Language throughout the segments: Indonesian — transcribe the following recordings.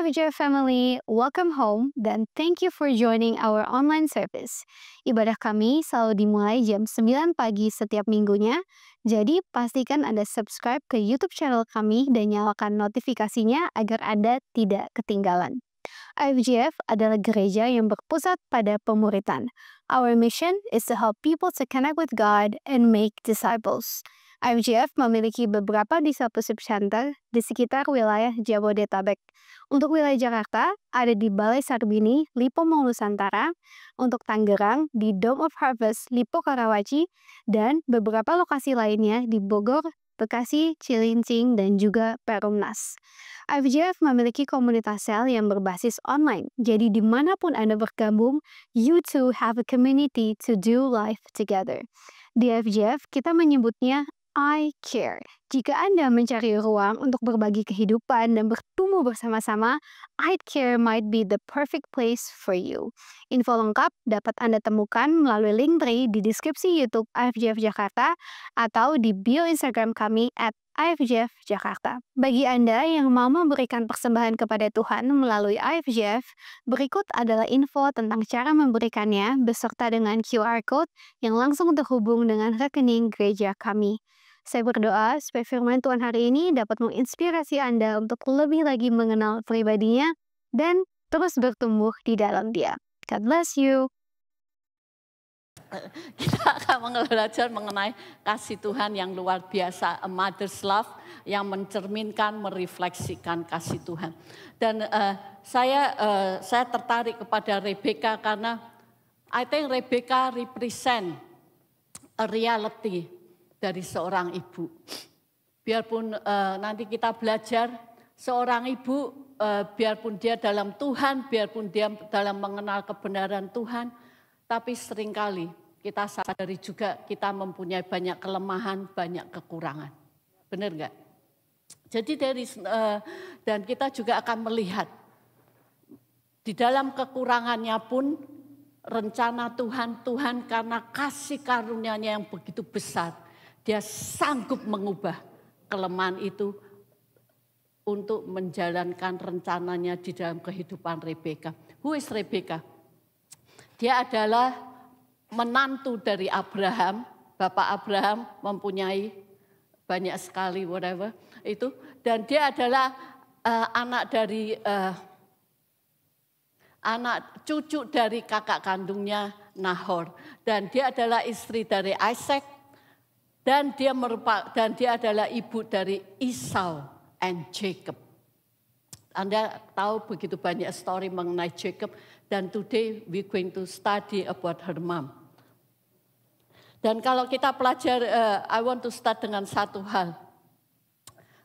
IVJ family, welcome home dan thank you for joining our online service. Ibadah kami selalu dimulai jam 9 pagi setiap minggunya, jadi pastikan Anda subscribe ke YouTube channel kami dan nyalakan notifikasinya agar Anda tidak ketinggalan. IVGF adalah gereja yang berpusat pada pemuritan. Our mission is to help people to connect with God and make disciples. IVGF memiliki beberapa discipleship center di sekitar wilayah Jabodetabek. Untuk wilayah Jakarta, ada di Balai Sarbini, Lipo Mall Nusantara. Untuk Tangerang, di Dome of Harvest, Lipo Karawaci. Dan beberapa lokasi lainnya di Bogor, Bekasi, Cilincing, dan juga Perumnas. IVGF memiliki komunitas sel yang berbasis online. Jadi dimanapun Anda bergabung, you too have a community to do life together. Di IVGF, kita menyebutnya I care. Jika Anda mencari ruang untuk berbagi kehidupan dan bertumbuh bersama-sama, I care might be the perfect place for you. Info lengkap dapat Anda temukan melalui link tree di deskripsi YouTube IVGF Jakarta atau di bio Instagram kami @IVGF Jakarta. Bagi Anda yang mau memberikan persembahan kepada Tuhan melalui IVGF, berikut adalah info tentang cara memberikannya beserta dengan QR Code yang langsung terhubung dengan rekening gereja kami. Saya berdoa supaya firman Tuhan hari ini dapat menginspirasi Anda untuk lebih lagi mengenal pribadinya dan terus bertumbuh di dalam Dia. God bless you. Kita akan belajar mengenai kasih Tuhan yang luar biasa, a mother's love yang mencerminkan, merefleksikan kasih Tuhan. Dan saya tertarik kepada Rebecca karena I think Rebecca represent a reality dari seorang ibu. Biarpun nanti kita belajar seorang ibu, biarpun dia dalam Tuhan, biarpun dia dalam mengenal kebenaran Tuhan, tapi seringkali kita sadari juga kita mempunyai banyak kelemahan, banyak kekurangan. Benar nggak? Jadi dan kita juga akan melihat di dalam kekurangannya pun rencana Tuhan karena kasih karunia-Nya yang begitu besar, Dia sanggup mengubah kelemahan itu untuk menjalankan rencananya di dalam kehidupan Rebecca. Who is Rebecca? Dia adalah menantu dari Abraham. Bapak Abraham mempunyai banyak sekali whatever itu. Dan dia adalah anak cucu dari kakak kandungnya Nahor. Dan dia adalah istri dari Isaac. Dan dia adalah ibu dari Esau and Jacob. Anda tahu begitu banyak story mengenai Jacob. Dan today we going to study about her mom. Dan kalau kita pelajar, I want to start dengan satu hal.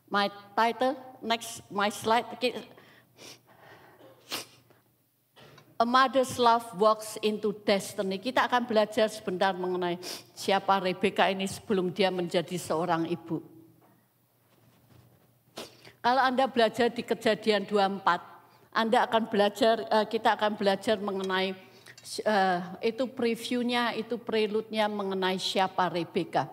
My title, next my slide. A mother's love walks into destiny. Kita akan belajar sebentar mengenai siapa Rebecca ini sebelum dia menjadi seorang ibu. Kalau Anda belajar di Kejadian 24, kita akan belajar mengenai itu previewnya, itu prelude-nya mengenai siapa Rebecca.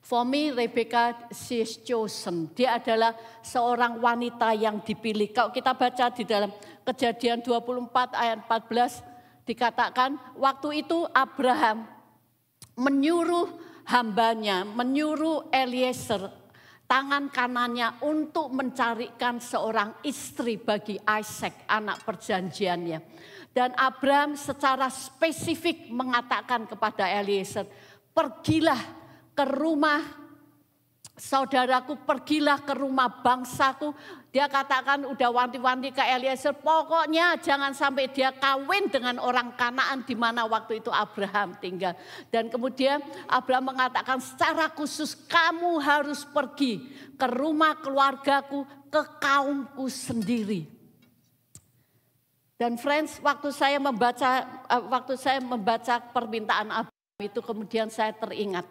For me, Rebecca, she is chosen. Dia adalah seorang wanita yang dipilih. Kalau kita baca di dalam Kejadian 24 ayat 14, dikatakan waktu itu Abraham menyuruh hambanya, menyuruh Eliezer, tangan kanannya untuk mencarikan seorang istri bagi Isaac, anak perjanjiannya. Dan Abraham secara spesifik mengatakan kepada Eliezer, pergilah ke rumah saudaraku, pergilah ke rumah bangsaku. Dia katakan udah wanti-wanti ke Eliezer, pokoknya jangan sampai dia kawin dengan orang Kanaan di mana waktu itu Abraham tinggal. Dan kemudian Abraham mengatakan secara khusus kamu harus pergi ke rumah keluargaku, ke kaumku sendiri. Dan friends, waktu saya membaca permintaan Abraham itu kemudian saya teringat.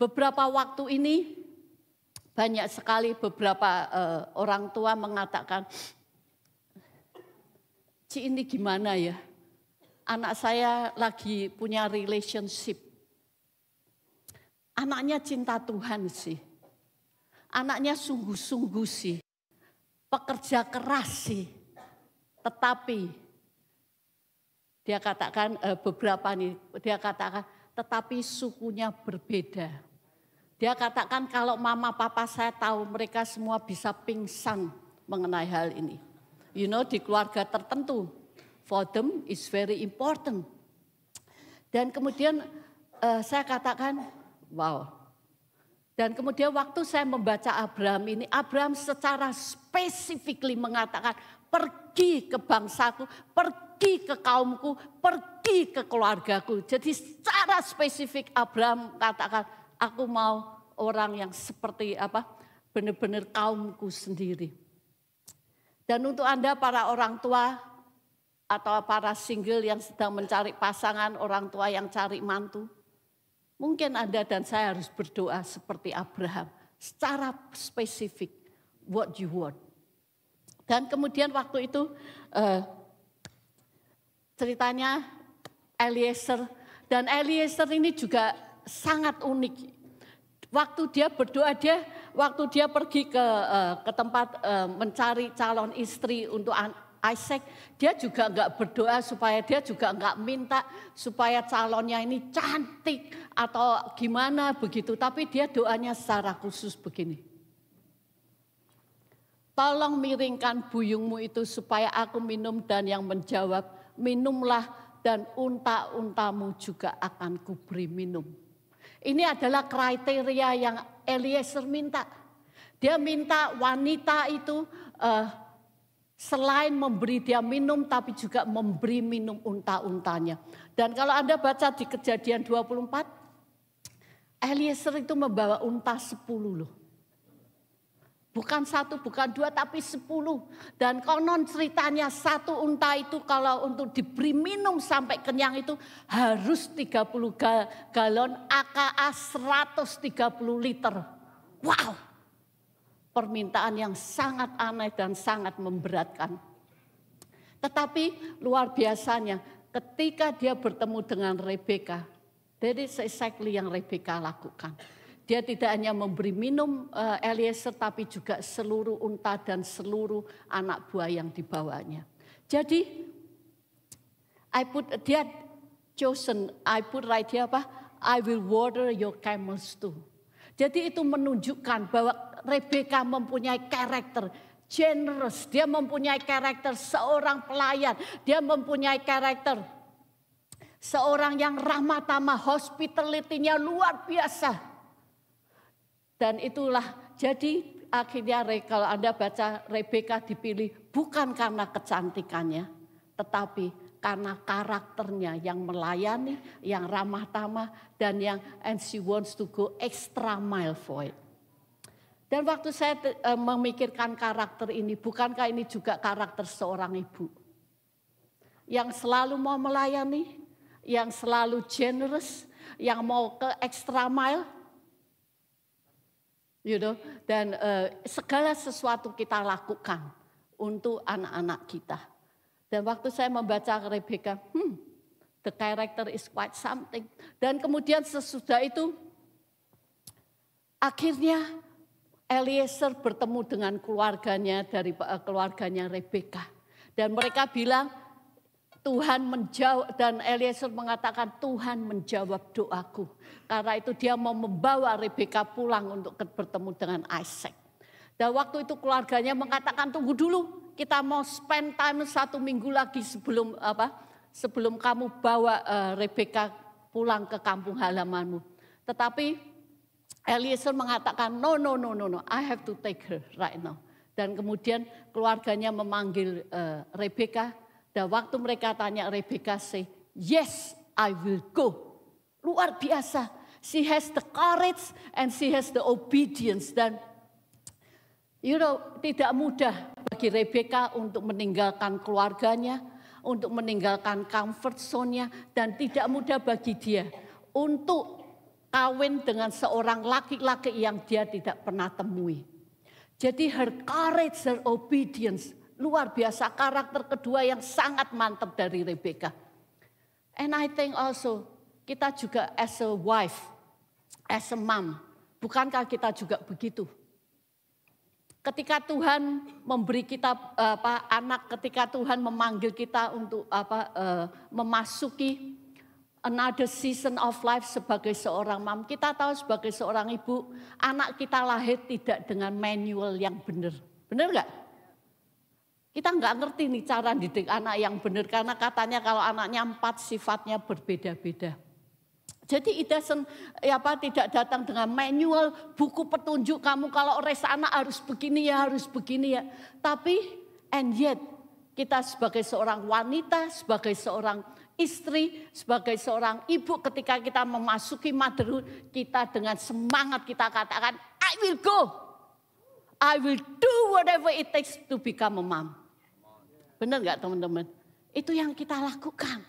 Beberapa waktu ini banyak sekali beberapa orang tua mengatakan, Ci ini gimana ya? Anak saya lagi punya relationship. Anaknya cinta Tuhan sih. Anaknya sungguh-sungguh sih. pekerja keras sih. Tetapi dia katakan dia katakan tetapi sukunya berbeda. Dia katakan kalau mama papa saya tahu mereka semua bisa pingsan mengenai hal ini. You know, di keluarga tertentu, for them is very important. Dan kemudian saya katakan, wow. Dan kemudian waktu saya membaca Abraham ini, Abraham secara spesifikly mengatakan, pergi ke bangsaku, pergi ke kaumku, pergi ke keluargaku. Jadi secara spesifik Abraham katakan, aku mau orang yang seperti apa, benar-benar kaumku sendiri. Dan untuk Anda para orang tua atau para single yang sedang mencari pasangan, orang tua yang cari mantu, mungkin Anda dan saya harus berdoa seperti Abraham, secara spesifik, what you want. Dan kemudian waktu itu ceritanya Eliezer, dan Eliezer ini juga sangat unik. Waktu dia berdoa, waktu dia pergi ke tempat mencari calon istri untuk Isaac, dia juga enggak berdoa supaya, dia juga enggak minta supaya calonnya ini cantik atau gimana begitu. Tapi dia doanya secara khusus begini. Tolong miringkan buyungmu itu supaya aku minum, dan yang menjawab, minumlah dan unta-untamu juga akan kuberi minum. Ini adalah kriteria yang Eliezer minta. Dia minta wanita itu selain memberi dia minum, tapi juga memberi minum unta-untanya. Dan kalau Anda baca di Kejadian 24, Eliezer itu membawa unta 10 loh. Bukan 1, bukan 2, tapi 10. Dan konon ceritanya satu unta itu kalau untuk diberi minum sampai kenyang itu harus 30 galon, aka 130 liter. Wow, permintaan yang sangat aneh dan sangat memberatkan. Tetapi luar biasanya ketika dia bertemu dengan Rebeka, that is exactly yang Rebeka lakukan. Dia tidak hanya memberi minum Eliezer, tapi juga seluruh unta dan seluruh anak buah yang dibawanya. Jadi, I put right here apa? I will water your camels too. Jadi itu menunjukkan bahwa Rebeka mempunyai karakter generous. Dia mempunyai karakter seorang pelayan. Dia mempunyai karakter seorang yang ramah tamah, hospitality-nya luar biasa. Dan itulah, jadi akhirnya kalau Anda baca Rebeka dipilih bukan karena kecantikannya, tetapi karena karakternya yang melayani, yang ramah tamah, dan yang and she wants to go extra mile for it. Dan waktu saya memikirkan karakter ini, bukankah ini juga karakter seorang ibu? Yang selalu mau melayani, yang selalu generous, yang mau ke extra mile. You know, dan segala sesuatu kita lakukan untuk anak-anak kita. Dan waktu saya membaca Rebeka, the character is quite something. Dan kemudian sesudah itu, akhirnya Eliezer bertemu dengan keluarganya dari keluarganya Rebeka. Dan mereka bilang, Tuhan menjawab, dan Eliezer mengatakan Tuhan menjawab doaku. Karena itu dia mau membawa Rebeka pulang untuk bertemu dengan Isaac. Dan waktu itu keluarganya mengatakan tunggu dulu, kita mau spend time 1 minggu lagi sebelum kamu bawa Rebeka pulang ke kampung halamanmu. Tetapi Eliezer mengatakan no, I have to take her right now. Dan kemudian keluarganya memanggil Rebeka. Dan waktu mereka tanya Rebeka say, yes, I will go. Luar biasa. She has the courage and she has the obedience. Dan tidak mudah bagi Rebeka untuk meninggalkan keluarganya, untuk meninggalkan comfort zone-nya. Dan tidak mudah bagi dia untuk kawin dengan seorang laki-laki yang dia tidak pernah temui. Jadi her courage, her obedience, luar biasa, karakter kedua yang sangat mantap dari Rebeka. And I think also kita juga as a wife, as a mom, bukankah kita juga begitu? Ketika Tuhan memberi kita anak, ketika Tuhan memanggil kita untuk memasuki another season of life sebagai seorang mam, kita tahu sebagai seorang ibu, anak kita lahir tidak dengan manual yang benar. Benar nggak? Kita nggak ngerti nih cara didik anak yang benar, karena katanya kalau anaknya 4 sifatnya berbeda-beda. Jadi tidak datang dengan manual, buku petunjuk kamu kalau raise anak harus begini ya. Tapi and yet kita sebagai seorang wanita, sebagai seorang istri, sebagai seorang ibu, ketika kita memasuki motherhood, kita dengan semangat kita katakan, I will go. I will do whatever it takes to become a mom. Benar nggak teman-teman? Itu yang kita lakukan.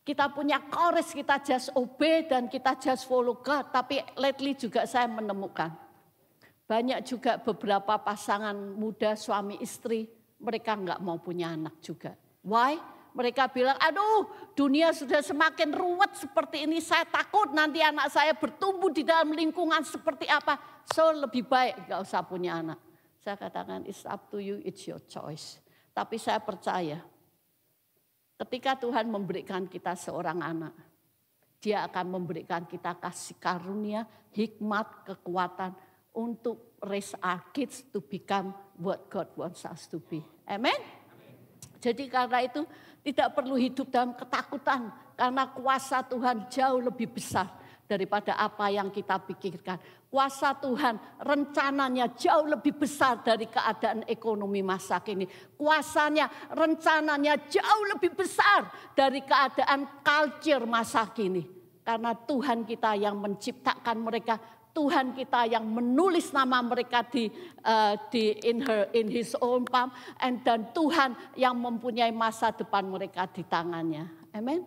Kita punya courage, kita just obey dan kita just follow God. Tapi lately juga saya menemukan banyak juga beberapa pasangan muda suami istri, mereka nggak mau punya anak juga. Why? Mereka bilang, aduh dunia sudah semakin ruwet seperti ini, saya takut nanti anak saya bertumbuh di dalam lingkungan seperti apa. So lebih baik nggak usah punya anak. Saya katakan it's up to you, it's your choice. Tapi saya percaya, ketika Tuhan memberikan kita seorang anak, Dia akan memberikan kita kasih karunia, hikmat, kekuatan untuk raise our kids to become what God wants us to be. Amen? Jadi karena itu tidak perlu hidup dalam ketakutan, karena kuasa Tuhan jauh lebih besar daripada apa yang kita pikirkan. Kuasa Tuhan rencananya jauh lebih besar dari keadaan ekonomi masa kini. Kuasanya, rencananya jauh lebih besar dari keadaan culture masa kini. Karena Tuhan kita yang menciptakan mereka, Tuhan kita yang menulis nama mereka in His own palm, dan Tuhan yang mempunyai masa depan mereka di tangannya. Amen.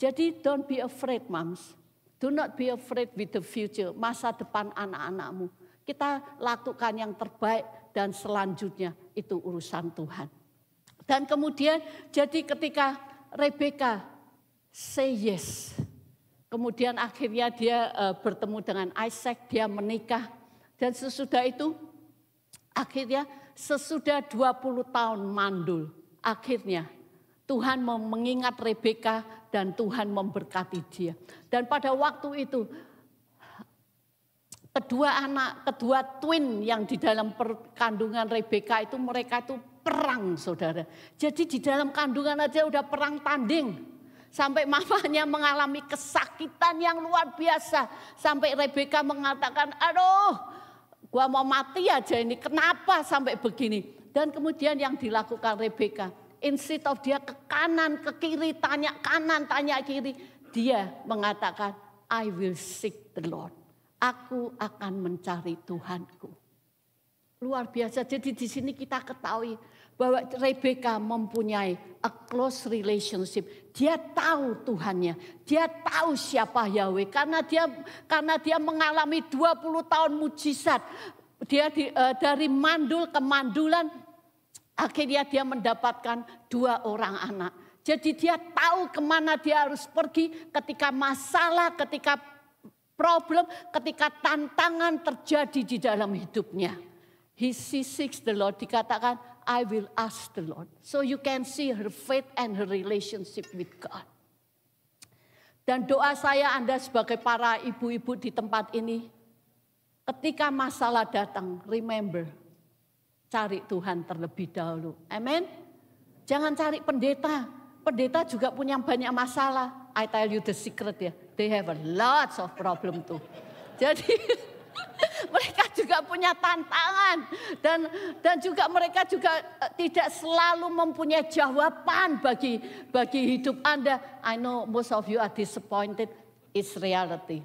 Jadi don't be afraid, moms. Do not be afraid with the future, masa depan anak-anakmu. Kita lakukan yang terbaik dan selanjutnya itu urusan Tuhan. Dan kemudian jadi ketika Rebecca say yes, kemudian akhirnya dia bertemu dengan Isaac, dia menikah. Dan sesudah itu akhirnya sesudah 20 tahun mandul, akhirnya Tuhan mengingat Rebecca dan Tuhan memberkati dia. Dan pada waktu itu kedua twin yang di dalam kandungan Rebecca itu, mereka itu perang, saudara. Jadi di dalam kandungan aja udah perang tanding. Sampai mamanya mengalami kesakitan yang luar biasa. Sampai Rebecca mengatakan, aduh gua mau mati aja ini, kenapa sampai begini. Dan kemudian yang dilakukan Rebecca, instead of dia ke kanan, ke kiri, tanya kanan, tanya kiri, dia mengatakan, I will seek the Lord. Aku akan mencari Tuhanku. Luar biasa. Jadi di sini kita ketahui bahwa Rebecca mempunyai a close relationship. Dia tahu Tuhannya, dia tahu siapa Yahweh, karena dia mengalami 20 tahun mujizat. Dia dari mandul ke mandulan, akhirnya dia mendapatkan 2 orang anak. Jadi dia tahu kemana dia harus pergi ketika masalah, ketika problem, ketika tantangan terjadi di dalam hidupnya. He seeks the Lord, dikatakan I will ask the Lord. So you can see her faith and her relationship with God. Dan doa saya Anda sebagai para ibu-ibu di tempat ini, ketika masalah datang, remember, cari Tuhan terlebih dahulu. Amen. Jangan cari pendeta. Pendeta juga punya banyak masalah. I tell you the secret ya. They have a lots of problem too. Jadi mereka juga punya tantangan. Dan juga mereka juga tidak selalu mempunyai jawaban bagi hidup Anda. I know most of you are disappointed. It's reality.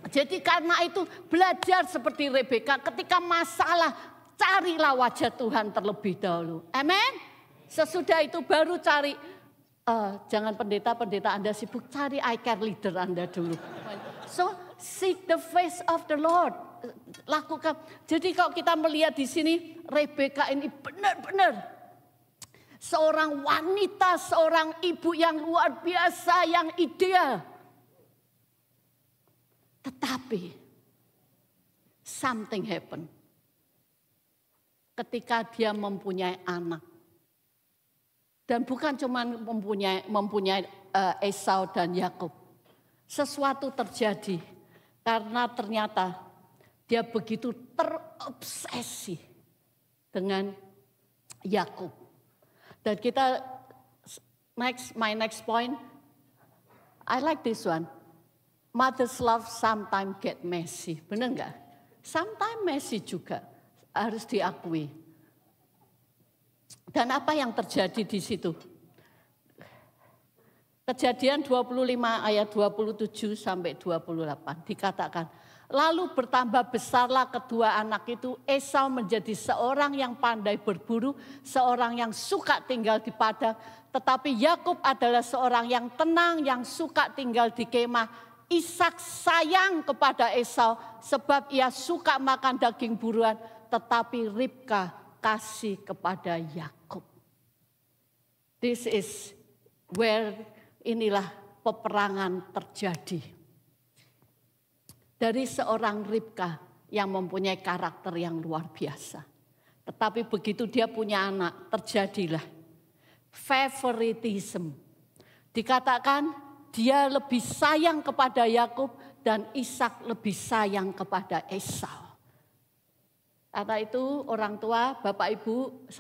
Jadi karena itu belajar seperti Rebecca, ketika masalah, carilah wajah Tuhan terlebih dahulu. Amen. Sesudah itu baru cari, jangan pendeta Anda sibuk, cari I care leader Anda dulu. So seek the face of the Lord. Lakukan. Jadi kalau kita melihat di sini, Rebecca ini benar-benar seorang wanita, seorang ibu yang luar biasa, yang ideal. Tetapi something happened. ketika dia mempunyai anak. Dan bukan cuma mempunyai Esau dan Yakub. Sesuatu terjadi karena ternyata dia begitu terobsesi dengan Yakub. Dan kita my next point, I like this one. Mother's love sometimes get messy, benar nggak? Sometimes messy juga, harus diakui. Dan apa yang terjadi di situ? Kejadian 25 ayat 27 sampai 28 dikatakan, lalu bertambah besarlah kedua anak itu. Esau menjadi seorang yang pandai berburu, seorang yang suka tinggal di padang. Tetapi Yakub adalah seorang yang tenang, yang suka tinggal di kemah. Ishak sayang kepada Esau sebab ia suka makan daging buruan. Tetapi Ribka kasih kepada Yakub. This is where inilah peperangan terjadi. Dari seorang Ribka yang mempunyai karakter yang luar biasa. Tetapi begitu dia punya anak, terjadilah favoritism. Dikatakan dia lebih sayang kepada Yakub dan Ishak lebih sayang kepada Esau. Karena itu orang tua, Bapak Ibu,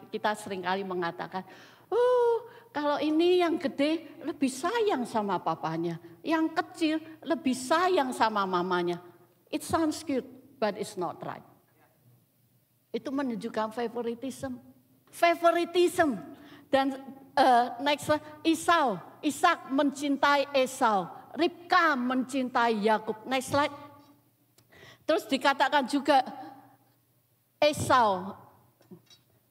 kita seringkali mengatakan, kalau ini yang gede lebih sayang sama papanya, yang kecil lebih sayang sama mamanya. It sounds cute, but it's not right. Itu menunjukkan favoritism. Favoritism. Dan next, Esau, Ishak mencintai Esau, Ribka mencintai Yakub. Next slide. Terus dikatakan juga Esau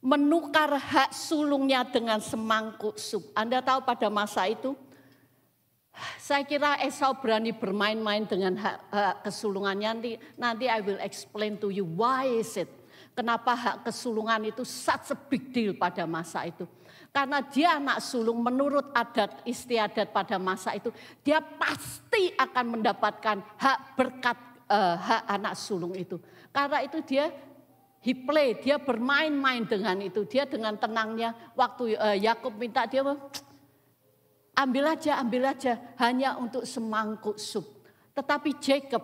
menukar hak sulungnya dengan semangkuk sup. Anda tahu pada masa itu, saya kira Esau berani bermain-main dengan hak kesulungannya. Nanti I will explain to you why is it. Kenapa hak kesulungan itu such a big deal pada masa itu. Karena dia anak sulung, menurut adat istiadat pada masa itu, dia pasti akan mendapatkan hak berkat hak anak sulung itu. Karena itu dia dia bermain-main dengan itu. Dia dengan tenangnya waktu Yakub minta, dia ambil aja hanya untuk semangkuk sup. Tetapi Jacob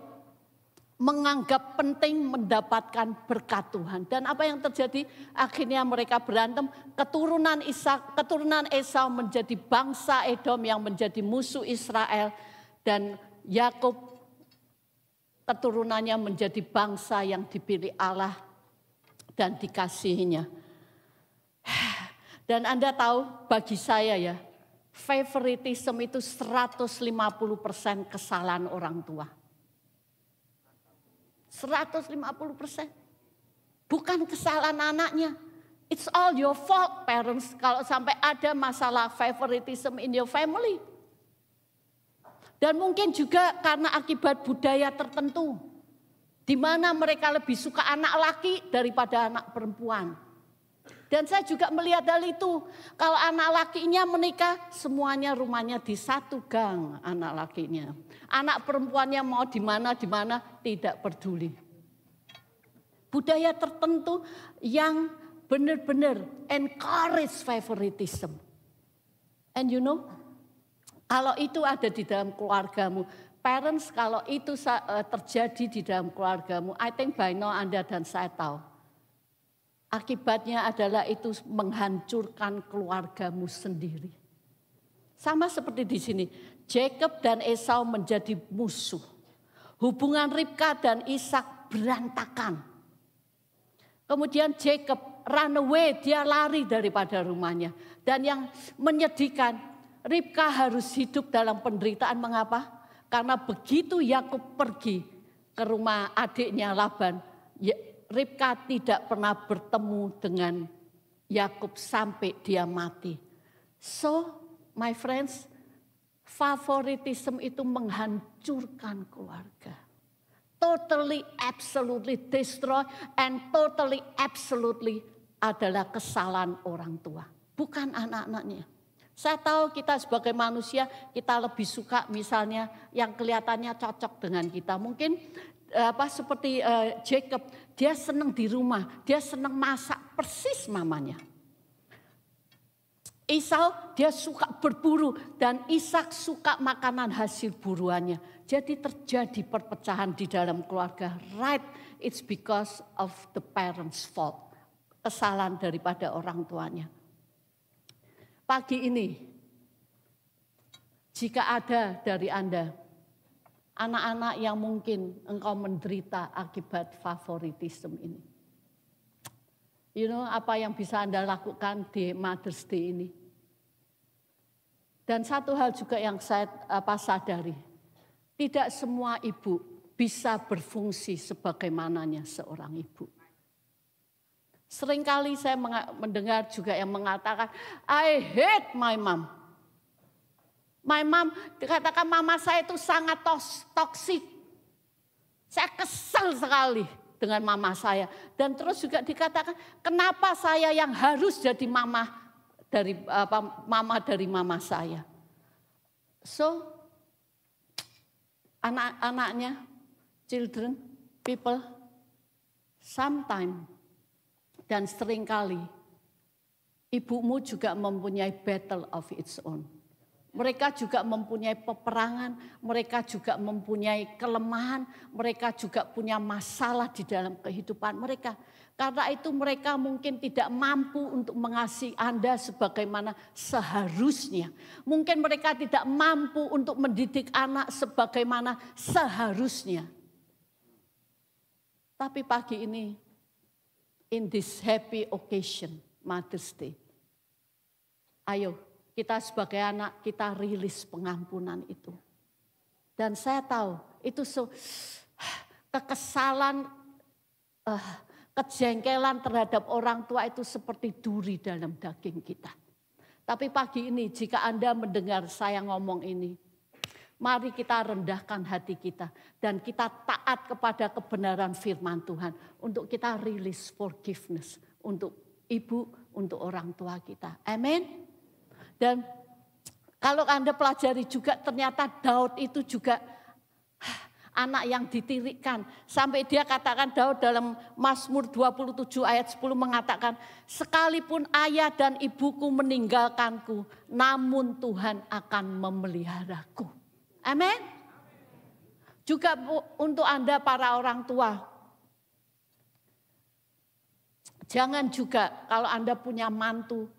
menganggap penting mendapatkan berkat Tuhan. Dan apa yang terjadi? Akhirnya mereka berantem. Keturunan Esau menjadi bangsa Edom yang menjadi musuh Israel. Dan Yakub keturunannya menjadi bangsa yang dipilih Allah dan dikasihinya. Dan Anda tahu, bagi saya ya, favoritism itu 150% kesalahan orang tua. 150%. Bukan kesalahan anaknya. It's all your fault, parents, kalau sampai ada masalah favoritism in your family. Dan mungkin juga karena akibat budaya tertentu, di mana mereka lebih suka anak laki daripada anak perempuan. Dan saya juga melihat hal itu. Kalau anak lakinya menikah, semuanya rumahnya di satu gang anak lakinya. Anak perempuannya mau di mana tidak peduli. Budaya tertentu yang benar-benar encourage favoritism. And you know, kalau itu ada di dalam keluargamu, parents, kalau itu terjadi di dalam keluargamu, I think by now Anda dan saya tahu. Akibatnya adalah itu menghancurkan keluargamu sendiri. Sama seperti di sini, Jacob dan Esau menjadi musuh. Hubungan Ribka dan Ishak berantakan. Kemudian Jacob run away, dia lari daripada rumahnya. Dan yang menyedihkan, Ribka harus hidup dalam penderitaan. Mengapa? Karena begitu Yakub pergi ke rumah adiknya Laban, Ribka tidak pernah bertemu dengan Yakub sampai dia mati. So, my friends, favoritism itu menghancurkan keluarga. Totally, absolutely destroy and totally, absolutely adalah kesalahan orang tua, bukan anak-anaknya. Saya tahu kita sebagai manusia, kita lebih suka misalnya yang kelihatannya cocok dengan kita. Mungkin seperti Jacob, dia senang di rumah, dia senang masak persis mamanya. Esau dia suka berburu dan Ishak suka makanan hasil buruannya. Jadi terjadi perpecahan di dalam keluarga. Right, it's because of the parents' fault. Kesalahan daripada orang tuanya. Pagi ini, jika ada dari Anda, anak-anak yang mungkin engkau menderita akibat favoritisme ini. You know apa yang bisa Anda lakukan di Mother's Day ini? Dan satu hal juga yang saya sadari, tidak semua ibu bisa berfungsi sebagaimananya seorang ibu. Seringkali saya mendengar juga yang mengatakan, I hate my mom. My mom, dikatakan mama saya itu sangat toksik. Saya kesal sekali dengan mama saya. Dan terus juga dikatakan, kenapa saya yang harus jadi mama dari mama saya. So, anak-anaknya, children, people, sometimes dan seringkali ibumu juga mempunyai battle of its own. Mereka juga mempunyai peperangan, mereka juga mempunyai kelemahan, mereka juga punya masalah di dalam kehidupan mereka. Karena itu mereka mungkin tidak mampu untuk mengasihi Anda sebagaimana seharusnya. Mungkin mereka tidak mampu untuk mendidik anak sebagaimana seharusnya. Tapi pagi ini, in this happy occasion, Mother's Day, ayo kita sebagai anak, kita rilis pengampunan itu. Dan saya tahu itu kekesalan, kejengkelan terhadap orang tua itu seperti duri dalam daging kita. Tapi pagi ini jika Anda mendengar saya ngomong ini, mari kita rendahkan hati kita. Dan kita taat kepada kebenaran firman Tuhan. Untuk kita rilis forgiveness untuk ibu, untuk orang tua kita. Amin. Dan kalau Anda pelajari juga ternyata Daud itu juga anak yang ditirikkan. Sampai dia katakan Daud dalam Mazmur 27 ayat 10 mengatakan, sekalipun ayah dan ibuku meninggalkanku, namun Tuhan akan memeliharaku. Amin. Juga untuk Anda para orang tua, jangan juga kalau Anda punya mantu,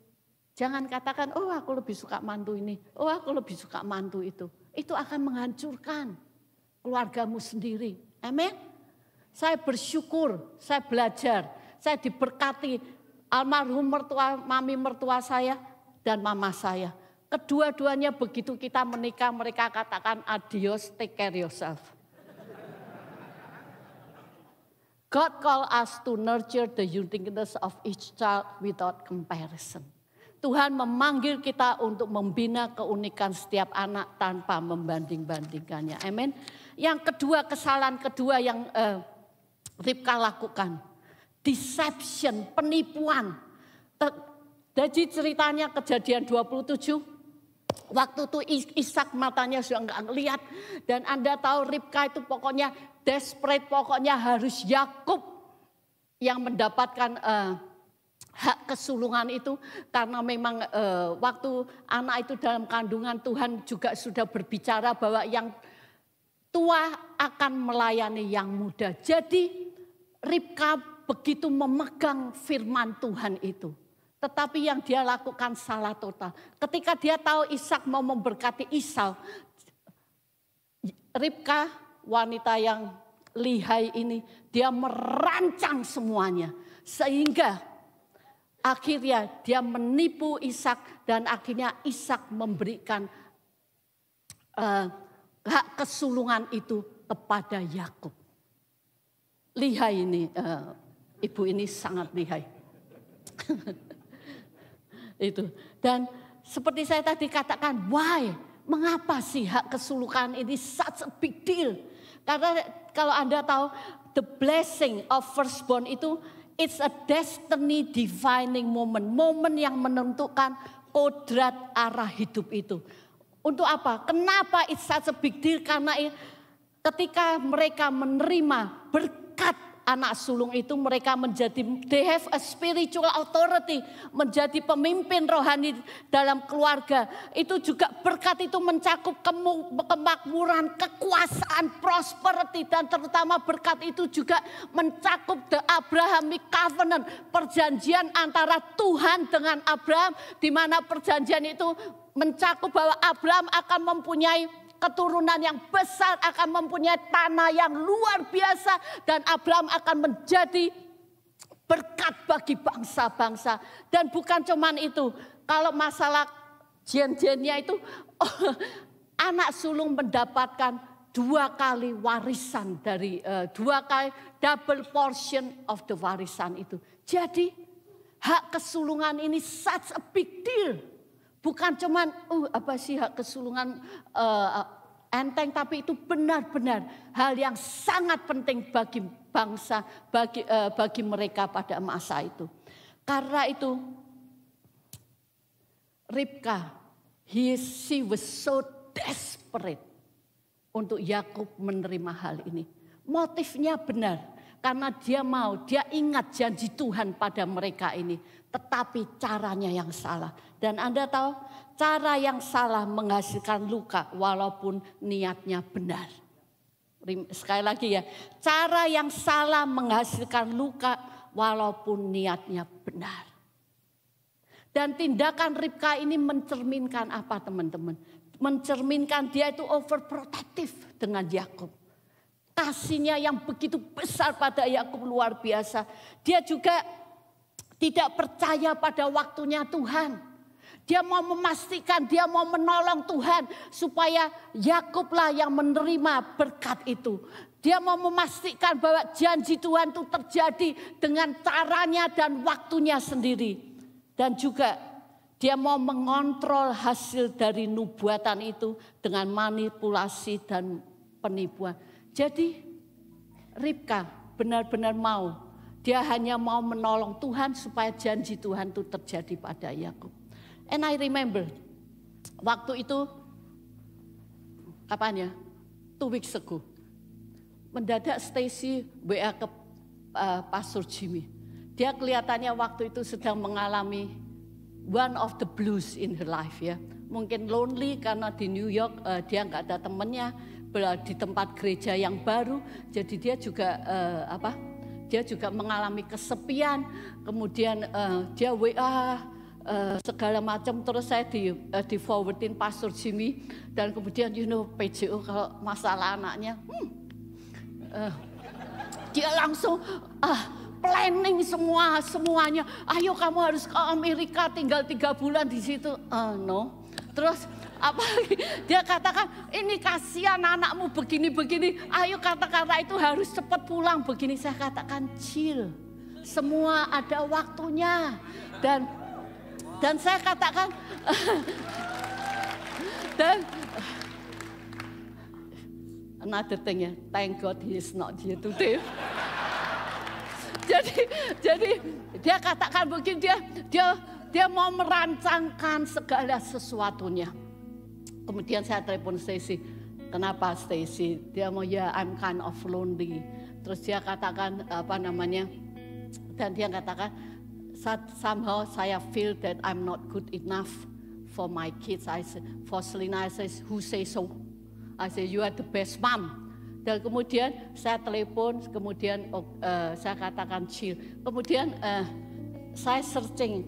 jangan katakan, oh aku lebih suka mantu ini, oh aku lebih suka mantu itu. Itu akan menghancurkan keluargamu sendiri. Amin. Saya bersyukur, saya belajar, saya diberkati almarhum mami mertua saya dan mama saya. Kedua-duanya begitu kita menikah, mereka katakan adios, take care yourself. God call us to nurture the uniqueness of each child without comparison. Tuhan memanggil kita untuk membina keunikan setiap anak tanpa membanding-bandingkannya. Amin. Yang kedua, kesalahan kedua yang Ribka lakukan. Deception, penipuan. Jadi ceritanya Kejadian 27. Waktu itu Ishak matanya sudah enggak lihat. Dan Anda tahu Ribka itu pokoknya desperate, pokoknya harus Yakub yang mendapatkan hak kesulungan itu. Karena memang waktu anak itu dalam kandungan Tuhan juga sudah berbicara bahwa yang tua akan melayani yang muda. Jadi Ribka begitu memegang firman Tuhan itu. Tetapi yang dia lakukan salah total. Ketika dia tahu Ishak mau memberkati Esau, Ribka wanita yang lihai ini, dia merancang semuanya. Sehingga akhirnya dia menipu Ishak dan akhirnya Ishak memberikan hak kesulungan itu kepada Yakub. Lihai ini, ibu ini sangat lihai. Itu. Dan seperti saya tadi katakan, why? Mengapa sih hak kesulungan ini such a big deal? Karena kalau Anda tahu, the blessing of firstborn itu, it's a destiny defining moment. Momen yang menentukan kodrat arah hidup itu. Untuk apa? Kenapa it's such a big deal? Karena ketika mereka menerima berkat anak sulung itu mereka menjadi, they have a spiritual authority, menjadi pemimpin rohani dalam keluarga. Itu juga berkat itu mencakup kemakmuran, kekuasaan, prosperity, dan terutama berkat itu juga mencakup the Abrahamic covenant, perjanjian antara Tuhan dengan Abraham, di mana perjanjian itu mencakup bahwa Abraham akan mempunyai keturunan yang besar, akan mempunyai tanah yang luar biasa, dan Abraham akan menjadi berkat bagi bangsa-bangsa. Dan bukan cuman itu, kalau masalah gen-gennya itu anak sulung mendapatkan 2 kali warisan dari 2 kali double portion of the warisan itu. Jadi hak kesulungan ini such a big deal. Bukan cuman apa sih hak kesulungan enteng, tapi itu benar-benar hal yang sangat penting bagi bangsa, bagi mereka pada masa itu. Karena itu Ribka, she was so desperate untuk Yakub menerima hal ini. Motifnya benar, karena dia ingat janji Tuhan pada mereka ini. Tetapi caranya yang salah. Dan Anda tahu, cara yang salah menghasilkan luka walaupun niatnya benar. Sekali lagi ya, cara yang salah menghasilkan luka walaupun niatnya benar. Dan tindakan Ribka ini mencerminkan apa teman-teman? Mencerminkan dia itu overprotective dengan Yakub. Kasihnya yang begitu besar pada Yakub luar biasa. Dia juga tidak percaya pada waktunya Tuhan. Dia mau memastikan, dia mau menolong Tuhan supaya Yakublah yang menerima berkat itu. Dia mau memastikan bahwa janji Tuhan itu terjadi dengan caranya dan waktunya sendiri. Dan juga dia mau mengontrol hasil dari nubuatan itu dengan manipulasi dan penipuan. Jadi Ribka benar-benar mau. Dia hanya mau menolong Tuhan supaya janji Tuhan itu terjadi pada Yakub. And I remember waktu itu kapan ya? 2 weeks ago. Mendadak Stacy WA ke Pastor Jimmy. Dia kelihatannya waktu itu sedang mengalami one of the blues in her life ya. Mungkin lonely karena di New York dia nggak ada temannya, di tempat gereja yang baru. Jadi dia juga dia juga mengalami kesepian, kemudian dia WA segala macam, terus saya di forwardin Pastor Jimmy, dan kemudian PJO kalau masalah anaknya, dia langsung planning semuanya. Ayo kamu harus ke Amerika, tinggal 3 bulan di situ. No. Terus apalagi dia katakan, ini kasihan anakmu begini-begini. Ayo kata-kata itu harus cepat pulang begini. Saya katakan chill. Semua ada waktunya. Dan saya katakan dan another thing ya, thank God he is not here today. Jadi dia katakan begini, dia mau merancangkan segala sesuatunya. Kemudian saya telepon Stacy. Kenapa Stacy? Dia mau I'm kind of lonely. Terus dia katakan dan dia katakan somehow saya feel that I'm not good enough for my kids. I said, for Selina, I said, who say so? I said, you are the best mom. Dan kemudian saya telepon, kemudian saya katakan chill. Kemudian saya searching,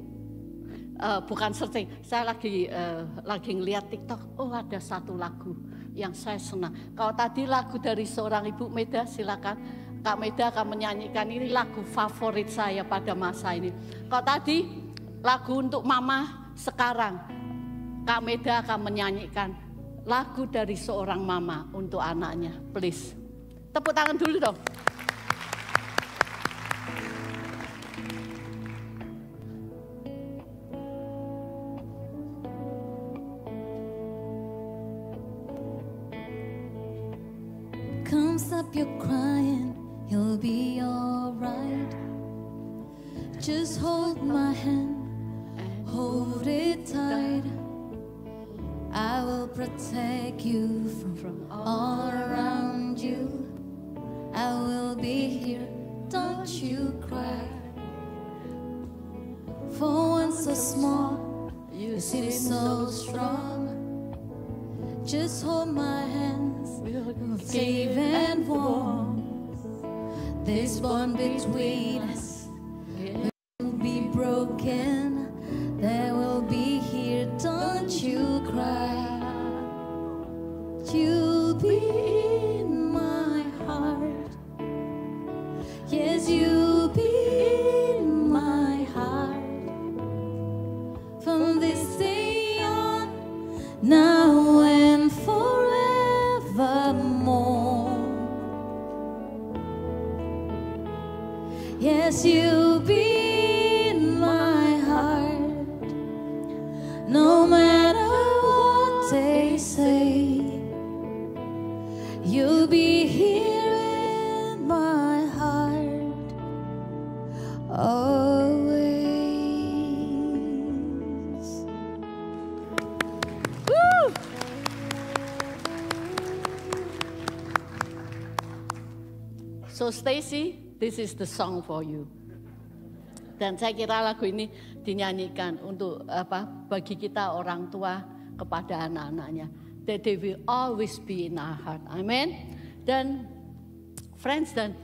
saya lagi ngeliat TikTok. Oh, ada satu lagu yang saya senang. Kalau tadi lagu dari seorang Ibu Meda, silakan Kak Meda akan menyanyikan, ini lagu favorit saya pada masa ini. Kalau tadi lagu untuk mama, sekarang Kak Meda akan menyanyikan lagu dari seorang mama untuk anaknya. Please. Tepuk tangan dulu dong. Come stop your crying, you'll be alright. Just hold my hand, hold it tight. I will protect you from all around you. I will be here, you cry. For one so small, you seem so strong. Just hold my hands, safe and warm. This bond between us will be broken. There will be here, don't you cry. You'll be in my heart. Yes, you'll be in my heart. From this day on, now and forevermore. Yes, you'll be in my heart. No matter what they say, you'll be here in my heart always. Woo! So Stacy, this is the song for you. Dan saya kira lagu ini dinyanyikan untuk bagi kita orang tua kepada anak-anaknya. That they will always be in our heart. Amen. Dan friends, dan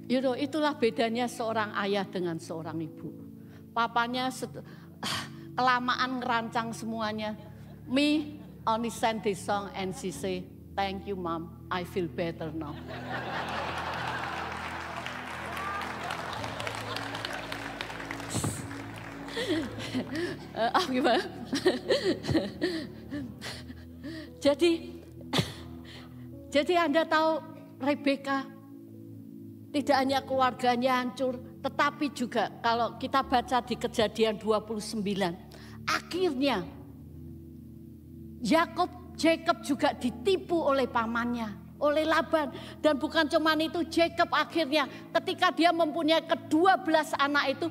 itulah bedanya seorang ayah dengan seorang ibu. Papanya kelamaan ngerancang semuanya. Me only send this song and she say, "Thank you, Mom. I feel better now." Gimana? Jadi Anda tahu Rebeka tidak hanya keluarganya hancur, tetapi juga kalau kita baca di Kejadian 29, akhirnya Jacob juga ditipu oleh pamannya, oleh Laban. Dan bukan cuma itu, Jacob akhirnya ketika dia mempunyai ke-12 anak itu,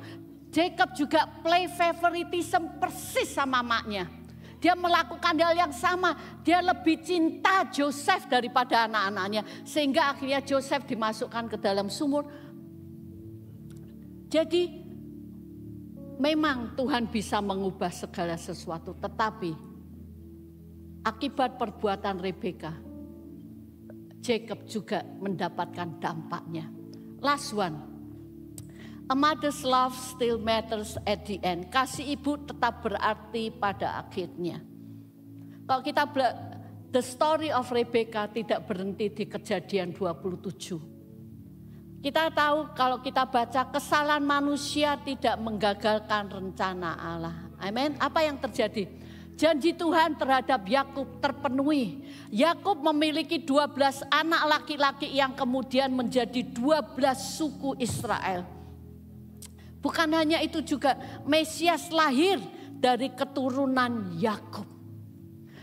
Jacob juga play favoritism persis sama maknya. Dia melakukan hal yang sama. Dia lebih cinta Joseph daripada anak-anaknya. Sehingga akhirnya Joseph dimasukkan ke dalam sumur. Jadi memang Tuhan bisa mengubah segala sesuatu. Tetapi akibat perbuatan Rebeka, Jacob juga mendapatkan dampaknya. Last one. A mother's love still matters at the end. Kasih ibu tetap berarti pada akhirnya. Kalau kita the story of Rebeka tidak berhenti di Kejadian 27. Kita tahu kalau kita baca kesalahan manusia tidak menggagalkan rencana Allah. Amin. Apa yang terjadi? Janji Tuhan terhadap Yakub terpenuhi. Yakub memiliki 12 anak laki-laki yang kemudian menjadi 12 suku Israel. Bukan hanya itu juga, Mesias lahir dari keturunan Yakub.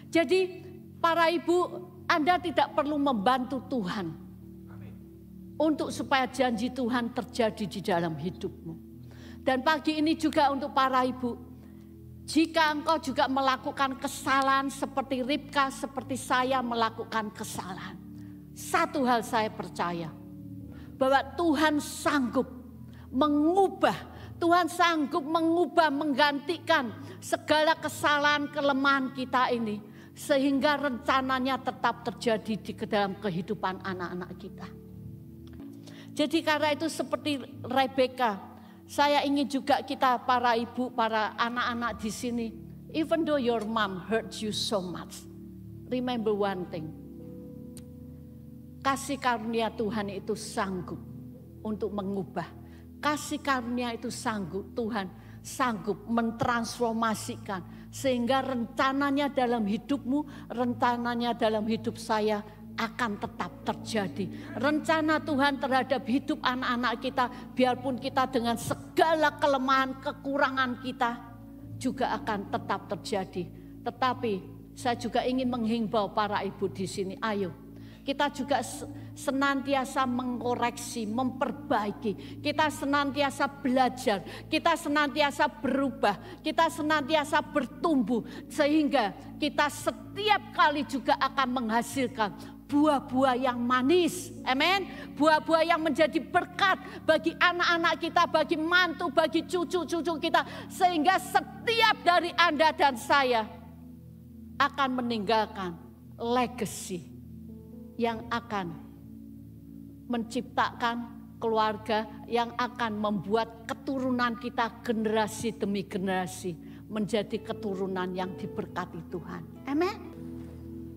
Jadi para ibu, Anda tidak perlu membantu Tuhan untuk supaya janji Tuhan terjadi di dalam hidupmu. Dan pagi ini juga untuk para ibu, jika engkau juga melakukan kesalahan seperti Ribka, seperti saya melakukan kesalahan, satu hal saya percaya, bahwa Tuhan sanggup mengubah, Tuhan sanggup mengubah, menggantikan segala kesalahan, kelemahan kita ini. Sehingga rencananya tetap terjadi di dalam kehidupan anak-anak kita. Jadi karena itu seperti Rebeka, saya ingin juga kita para ibu, para anak-anak di sini, even though your mom hurt you so much, remember one thing. Kasih karunia Tuhan itu sanggup untuk mengubah. Kasih karunia itu sanggup, Tuhan sanggup mentransformasikan. Sehingga rencananya dalam hidupmu, rencananya dalam hidup saya akan tetap terjadi. Rencana Tuhan terhadap hidup anak-anak kita, biarpun kita dengan segala kelemahan, kekurangan kita, juga akan tetap terjadi. Tetapi saya juga ingin menghimbau para ibu di sini, ayo kita juga senantiasa mengkoreksi, memperbaiki. Kita senantiasa belajar, kita senantiasa berubah, kita senantiasa bertumbuh. Sehingga kita setiap kali juga akan menghasilkan buah-buah yang manis. Amin. Buah-buah yang menjadi berkat bagi anak-anak kita, bagi mantu, bagi cucu-cucu kita. Sehingga setiap dari Anda dan saya akan meninggalkan legacy yang akan menciptakan keluarga, yang akan membuat keturunan kita generasi demi generasi menjadi keturunan yang diberkati Tuhan. Amin.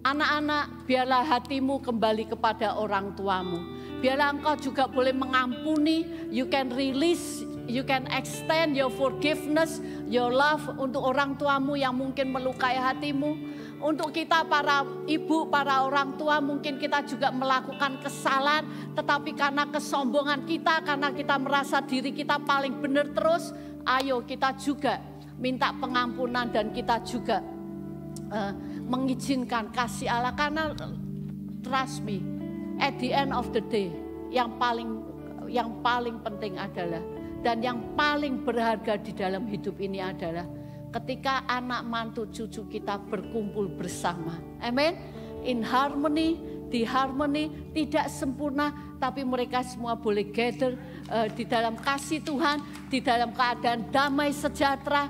Anak-anak, biarlah hatimu kembali kepada orang tuamu. Biarlah engkau juga boleh mengampuni. You can release, you can extend your forgiveness, your love untuk orang tuamu yang mungkin melukai hatimu. Untuk kita para ibu, para orang tua, mungkin kita juga melakukan kesalahan. Tetapi karena kesombongan kita, karena kita merasa diri kita paling benar terus, ayo kita juga minta pengampunan dan kita juga mengizinkan kasih Allah. Karena trust me, at the end of the day, yang paling penting adalah, dan yang paling berharga di dalam hidup ini adalah ketika anak mantu cucu kita berkumpul bersama. Amin. In harmony, di harmony, tidak sempurna, tapi mereka semua boleh gather di dalam kasih Tuhan, di dalam keadaan damai sejahtera.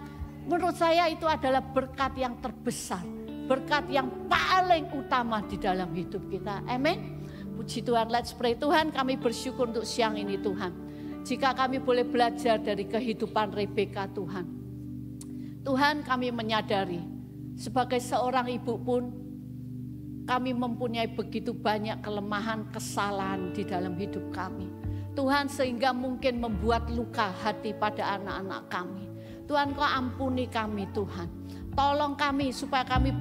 Menurut saya itu adalah berkat yang terbesar, berkat yang paling utama di dalam hidup kita. Amin. Puji Tuhan, let's pray. Tuhan, kami bersyukur untuk siang ini Tuhan. Jika kami boleh belajar dari kehidupan Rebeka Tuhan. Tuhan, kami menyadari sebagai seorang ibu pun kami mempunyai begitu banyak kelemahan, kesalahan di dalam hidup kami. Tuhan, sehingga mungkin membuat luka hati pada anak-anak kami. Tuhan, Kau ampuni kami Tuhan. Tolong kami supaya kami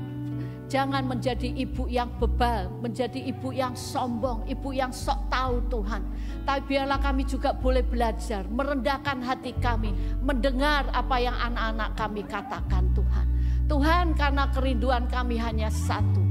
jangan menjadi ibu yang bebal, menjadi ibu yang sombong, ibu yang sok tahu Tuhan. Tapi biarlah kami juga boleh belajar, merendahkan hati kami, mendengar apa yang anak-anak kami katakan Tuhan. Tuhan, karena kerinduan kami hanya satu.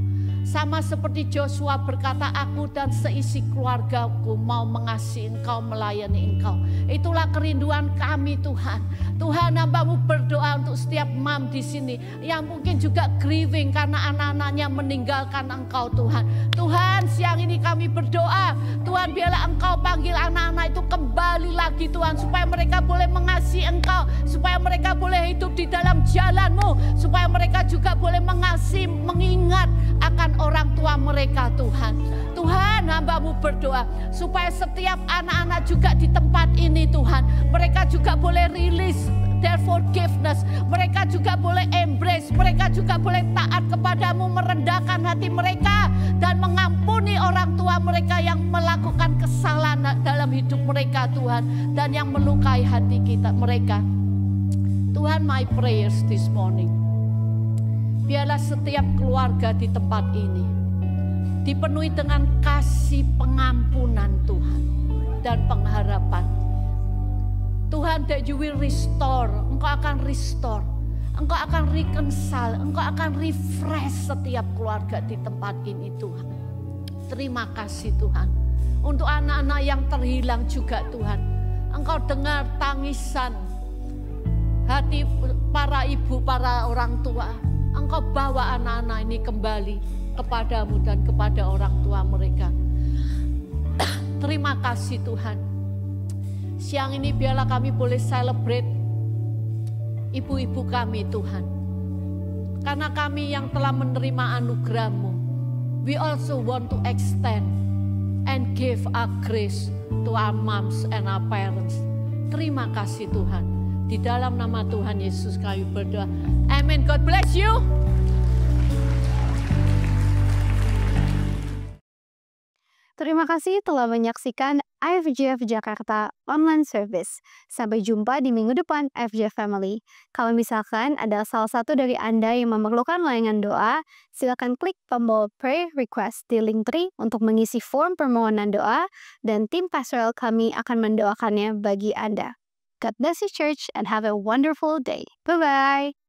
Sama seperti Joshua berkata, aku dan seisi keluargaku mau mengasihi Engkau, melayani Engkau. Itulah kerinduan kami Tuhan. Tuhan, hamba-Mu berdoa untuk setiap mam di sini yang mungkin juga grieving karena anak-anaknya meninggalkan Engkau Tuhan. Tuhan, siang ini kami berdoa, Tuhan biarlah Engkau panggil anak-anak itu kembali lagi Tuhan, supaya mereka boleh mengasihi Engkau, supaya mereka boleh hidup di dalam jalan-Mu, supaya mereka juga boleh mengasihi, mengingat akan orang tua mereka Tuhan. Tuhan, hamba-Mu berdoa supaya setiap anak-anak juga di tempat ini Tuhan, mereka juga boleh release their forgiveness, mereka juga boleh embrace, mereka juga boleh taat kepadamu, merendahkan hati mereka dan mengampuni orang tua mereka yang melakukan kesalahan dalam hidup mereka Tuhan, dan yang melukai hati kita mereka. Tuhan, my prayers this morning, biarlah setiap keluarga di tempat ini dipenuhi dengan kasih pengampunan Tuhan dan pengharapan. Tuhan, that you will restore, Engkau akan restore, Engkau akan reconcile, Engkau akan refresh setiap keluarga di tempat ini Tuhan. Terima kasih Tuhan. Untuk anak-anak yang terhilang juga Tuhan, Engkau dengar tangisan hati para ibu, para orang tua. Engkau bawa anak-anak ini kembali kepadamu dan kepada orang tua mereka. Terima kasih Tuhan. Siang ini biarlah kami boleh celebrate ibu-ibu kami Tuhan. Karena kami yang telah menerima anugerah-Mu, we also want to extend and give our grace to our moms and our parents. Terima kasih Tuhan. Di dalam nama Tuhan Yesus kami berdoa. Amen. God bless you. Terima kasih telah menyaksikan IFJF Jakarta Online Service. Sampai jumpa di minggu depan IFJF Family. Kalau misalkan ada salah satu dari Anda yang memerlukan layanan doa, silakan klik tombol Prayer Request di link 3 untuk mengisi form permohonan doa, dan tim pastoral kami akan mendoakannya bagi Anda. God bless you church and have a wonderful day. Bye-bye.